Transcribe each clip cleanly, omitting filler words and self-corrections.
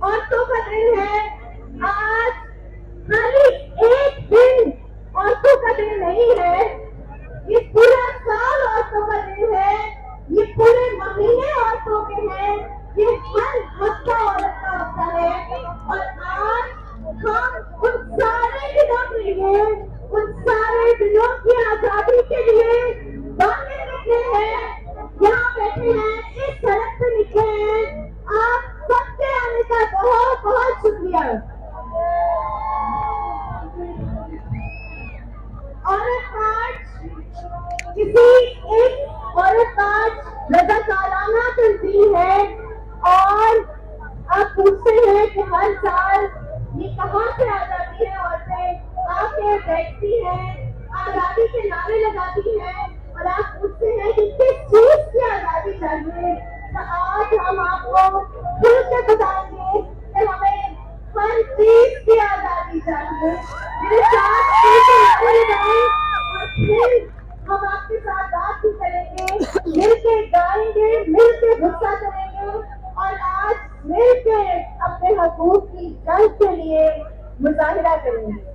औरतों का दिन है। आज खाली एक दिन औरतों का दिन नहीं है, ये पूरा साल औरतों का दिन है, ये पूरे महीने औरतों के हैं, ये हर हफ्ता औरत का हफ्ता है। और आज हम उन सारे दिनों के लिए, उन सारे दिनों की आजादी के लिए दौड़ने निकले हैं, यहाँ बैठे हैं, इस सड़क पे निकले हैं। आप सबके आने का बहुत बहुत शुक्रिया। औरत आज किसी एक औरत आज रज़ाकाराना तंजीम है। और आप पूछते हैं कि हर साल ये कहाँ से आ जाती है औरतें, आके बैठती हैं, आजादी के नारे लगाती हैं, और आप पूछते हैं कि किस चीज की आजादी चाहिए। तो आज हम आपको खुल के बताएंगे कि हमें हर चीज की आजादी चाहिए। मेरे साथ नारे लगाएं और फिर हम आपके साथ बात भी करेंगे, मिलके गाएंगे, मिलके गुस्सा करेंगे, और आज मिलके अपने हकूक की जंग के लिए मुजाहिरा करेंगे।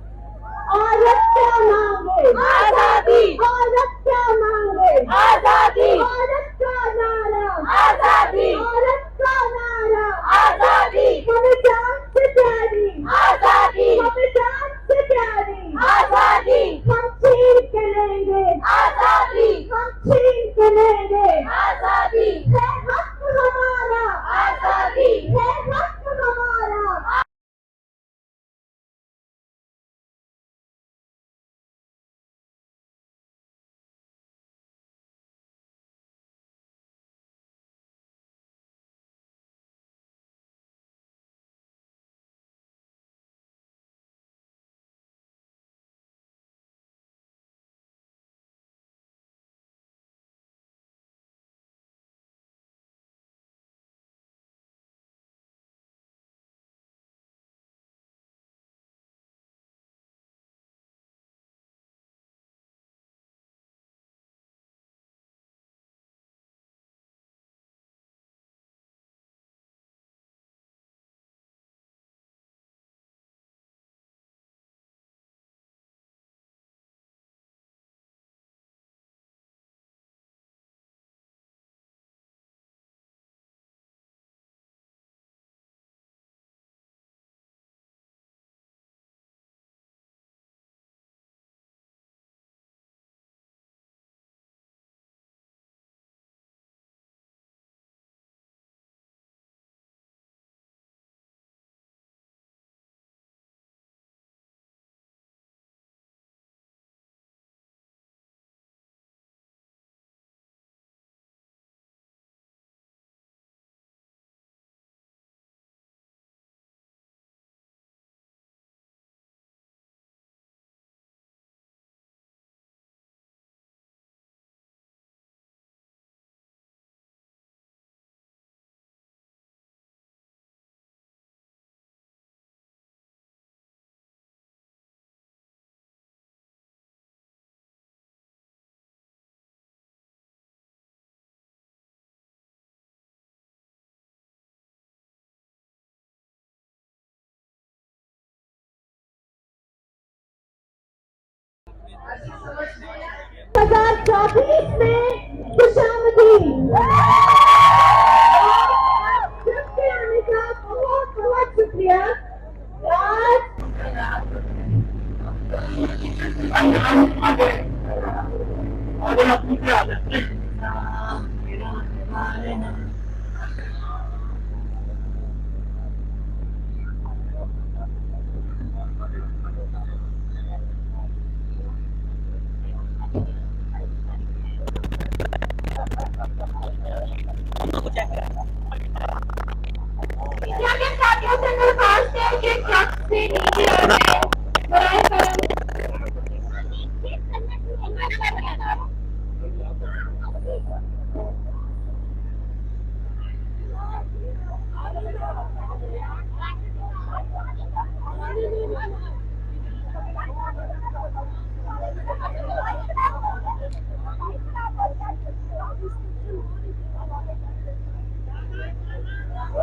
औरत क्या मांगे? आजादी। औरत क्या मांगे? आजादी। औरत का नारा? आजादी। औरत का नारा? आजादी। हमें जान से प्यारी? आजादी। हमें जान से प्यारी? आजादी। हम छीन के लेंगे? आजादी। हम छीन के लेंगे? आजादी। है हक हमारा? आजादी। है हक हमारा? हजार 24 में खुशामदी। सबके आने का बहुत बहुत शुक्रिया। साथियों से दरखास्त है कि शख्स से नीचे आ जाए, बराए करम।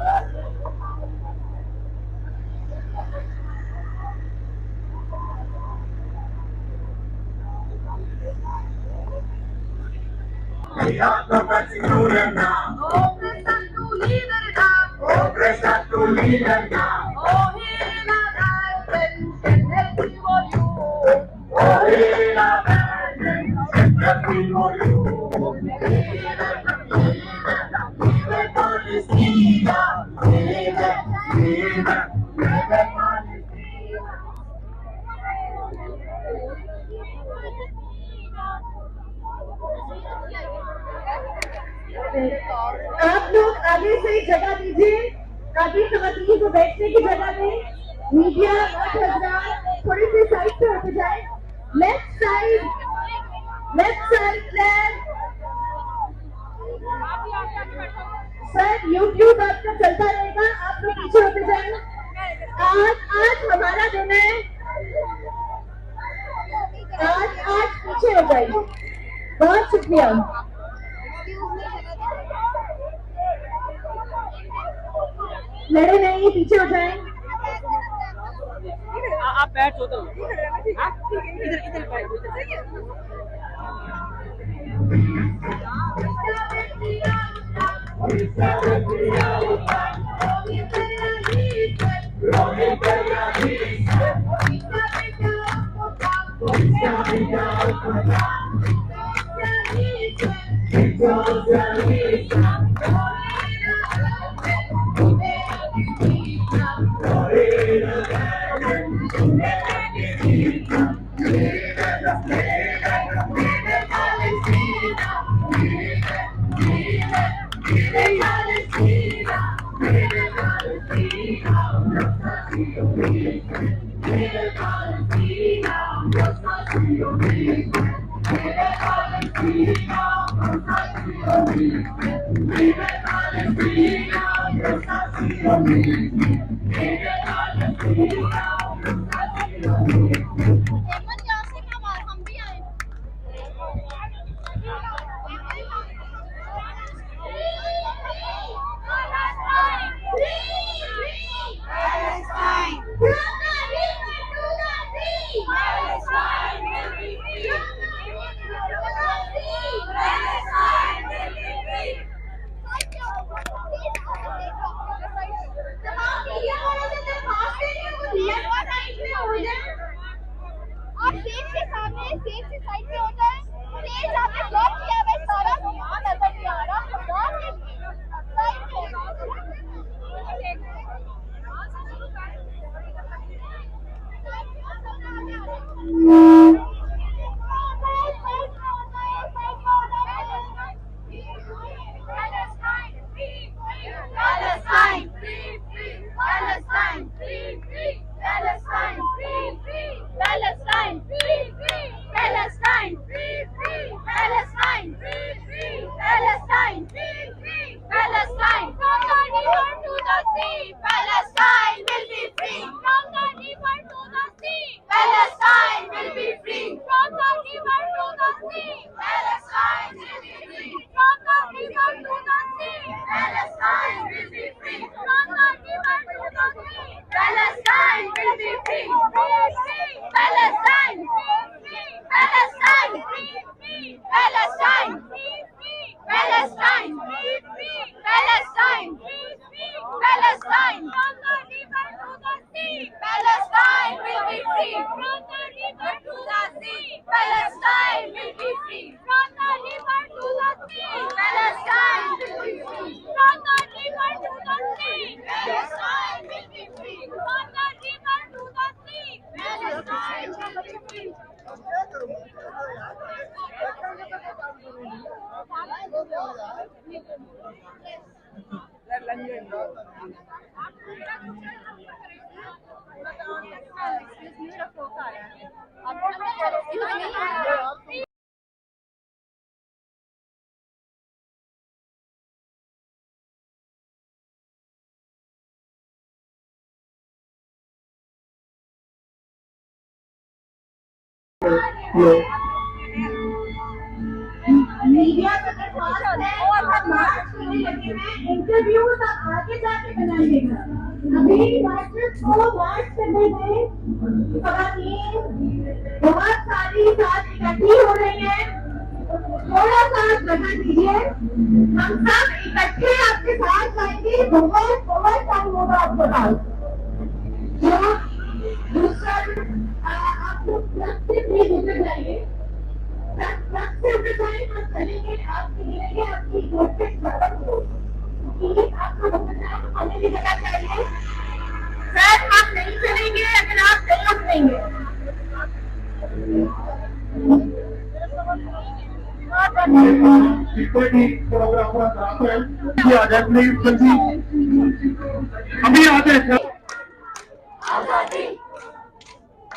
Thank you. आप लोग आगे से जगह दीजिए, आगे खवातीन को बैठने की जगह दें। मीडिया और हजरात थोड़ी सी साइड पे होते जाए। लेफ्ट साइड सर, यूट्यूब आपका चलता रहेगा, आप लोग पीछे होते जाए। आज हमारा दिन है, आज पीछे हो जाइए। बहुत शुक्रिया। लड़े नहीं, पीछे हो जाए। आप बैठ तो इधर इधर बैठ मीडिया का दरख्वास्त है और मार्च होने लगे हैं, इंटरव्यूज आप आगे जाके बनाइएगा। अभी मार्चर्स को मार्च करने में खवातीन बहुत सारी साथ इकट्ठी हो रही हैं। थोड़ा सा जगह दीजिए, हम सब इकट्ठे आपके साथ जाएंगे। बहुत बहुत टाइम होगा आपके पास। जो दूसरा आप लोग ट्रक से भी गुजर जाइए, ट्रक से उतर जाए, हम चलेंगे, आप मिलेंगे आपकी कोशिश खत्म हो, क्योंकि आपको गुजरना है, हमें भी जगह चाहिए। सर आप नहीं चलेंगे अगर आप दोस्त देंगे। इक्विटी प्रोग्राम पूरा कराते हैं। आ जाए प्लीज जल्दी, अभी आ जाए। आजादी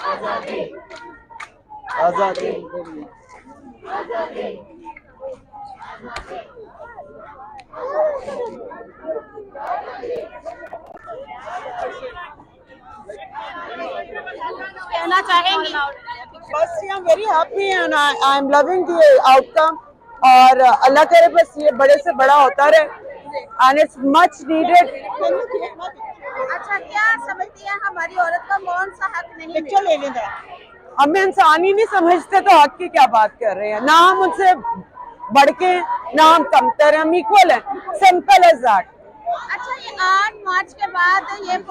आजादी आजादी आजादी कहना चाहेंगी? बस I am very happy and I am loving the outcome और अल्लाह करे बस ये बड़े से बड़ा होता रहे एंड इट्स मच नीडेड। अच्छा, क्या समझती है हमारी औरत का कौन सा हक नहीं पिक्चर ले लेंगे। हमें इंसान ही नहीं समझते तो हक की क्या बात कर रहे हैं। ना हम उनसे बढ़ के ना हम कमतर हैं, हम इक्वल हैं, सिंपल एज दैट। अच्छा, ये 8 मार्च के बाद ये जो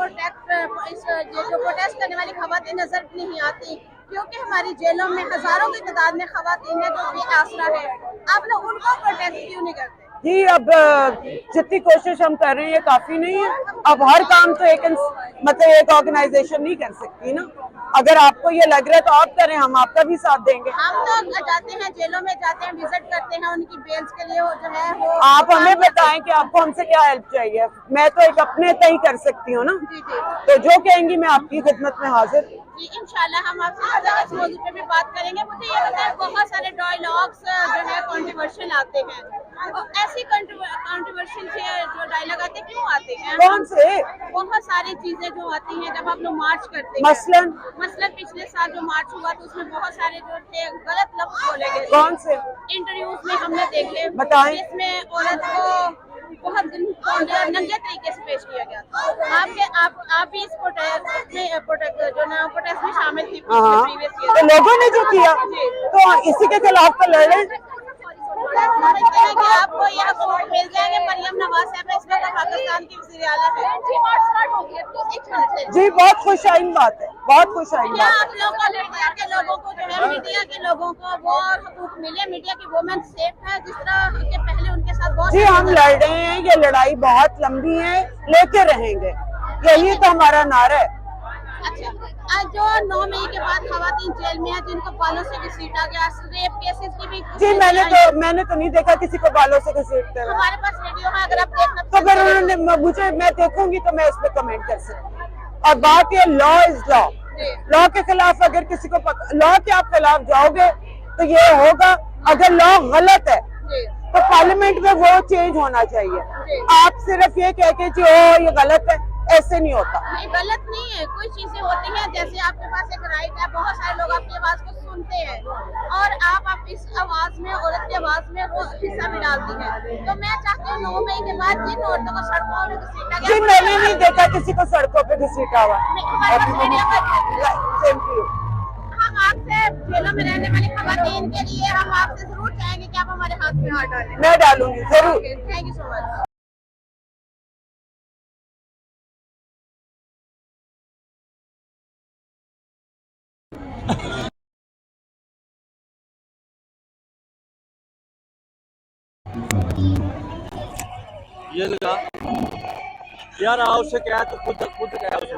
प्रोटेस्ट करने वाली खवातीन नजर नहीं आती, क्योंकि हमारी जेलों में हजारों की तादाद में खवातीन है जो बेआसरा है, आप लोग उनको प्रोटेक्ट क्यों नहीं करते? जी अब जितनी कोशिश हम कर रहे हैं ये काफी नहीं है। अब हर काम तो मतलब एक ऑर्गेनाइजेशन नहीं कर सकती ना। अगर आपको ये लग रहा है तो आप करें, हम आपका भी साथ देंगे। हम तो जाते हैं जेलों में, जाते हैं, विजिट करते हैं, उनकी बेल्स के लिए जो है वो आप हमें बताएं कि आपको हमसे क्या हेल्प चाहिए। मैं तो एक अपने तय कर सकती हूँ ना, जी जी तो जो कहेंगी मैं आपकी खिदमत में हाजिर। जी, इंशाल्लाह हम आपसे इस मौजू पे भी बात करेंगे। मुझे ये बताएं, बहुत सारे डायलॉग्स जो है कंट्रोवर्शियल आते हैं, और ऐसी कंट्रोवर्शियल जो डायलॉग आते हैं क्यों आते हैं? कौन से? बहुत सारी चीजें जो आती हैं जब आप लोग मार्च करते हैं, मसलन पिछले साल जो मार्च हुआ तो उसमें बहुत सारे जो थे गलत लफ्ज बोले गए। कौन से? इंटरव्यूज में हमने देखे, बताएं। जिसमें औरत को बहुत नंगे तरीके से पेश किया गया था। आप भी इस प्रोटेस्ट में शामिल थी प्रीवियस ईयर। तो लोगों ने जो किया तो इसी के खिलाफ तो लड़ रहे। समझते हैं कि आपको यह हकूक मिल जाएंगे? मरियम नवाज साहब इस वक्त पाकिस्तान की वज़ीर आला है। जी बहुत खुशाइन बात है, बहुत खुशाइन क्या बात है। आप लोग को मीडिया के लोगों को जो है, मीडिया के लोगों को वो हकूक मिले? मीडिया की वुमेन सेफ है जिस तरह के पहले उनके साथ बहुत जी हम लड़ रहे हैं, ये लड़ाई बहुत लंबी है, लेके रहेंगे, यही तो हमारा नारा है। अच्छा, आज जो 9 मई के बाद खवातीन जेल में है जिनको बालों से घसीटा गया, रेप केसेस की भी जी मैंने तो नहीं देखा किसी को बालों से घसीटते हुए। हमारे पास वीडियो है, अगर आप देखना तो फिर उन्होंने मैं देखूंगी तो मैं इस पे कमेंट कर सकती हूँ। और बात ये लॉ इज लॉ, लॉ के खिलाफ अगर किसी को लॉ के आप खिलाफ जाओगे तो ये होगा। अगर लॉ गलत है तो पार्लियामेंट में वो चेंज होना चाहिए। आप सिर्फ ये कह के जी ओ ये गलत है, ऐसे नहीं होता। नहीं, गलत नहीं है, कोई चीजें होती हैं, जैसे आपके पास एक राइट है, बहुत सारे लोग आपकी आवाज को सुनते हैं और आप इस आवाज में, औरत की आवाज में वो हिस्सा भी डालती है। तो मैं चाहती हूँ 9 मई के बाद जिन औरतों को सड़कों में घसीटा गया, जी मैंने नहीं देखा किसी को सड़कों पे घसीटा हुआ। हमारे पास वीडियो है। Thank you. हम आपसे जेलों में रहने वाली खवातीन के लिए हम आपसे जरूर चाहेंगे कि आप हमारे हाथ में हाथ डालें। मैं डालूंगी जरूर। Thank you so much. ये लगा यार, उससे क्या है तो खुद क्या है उसे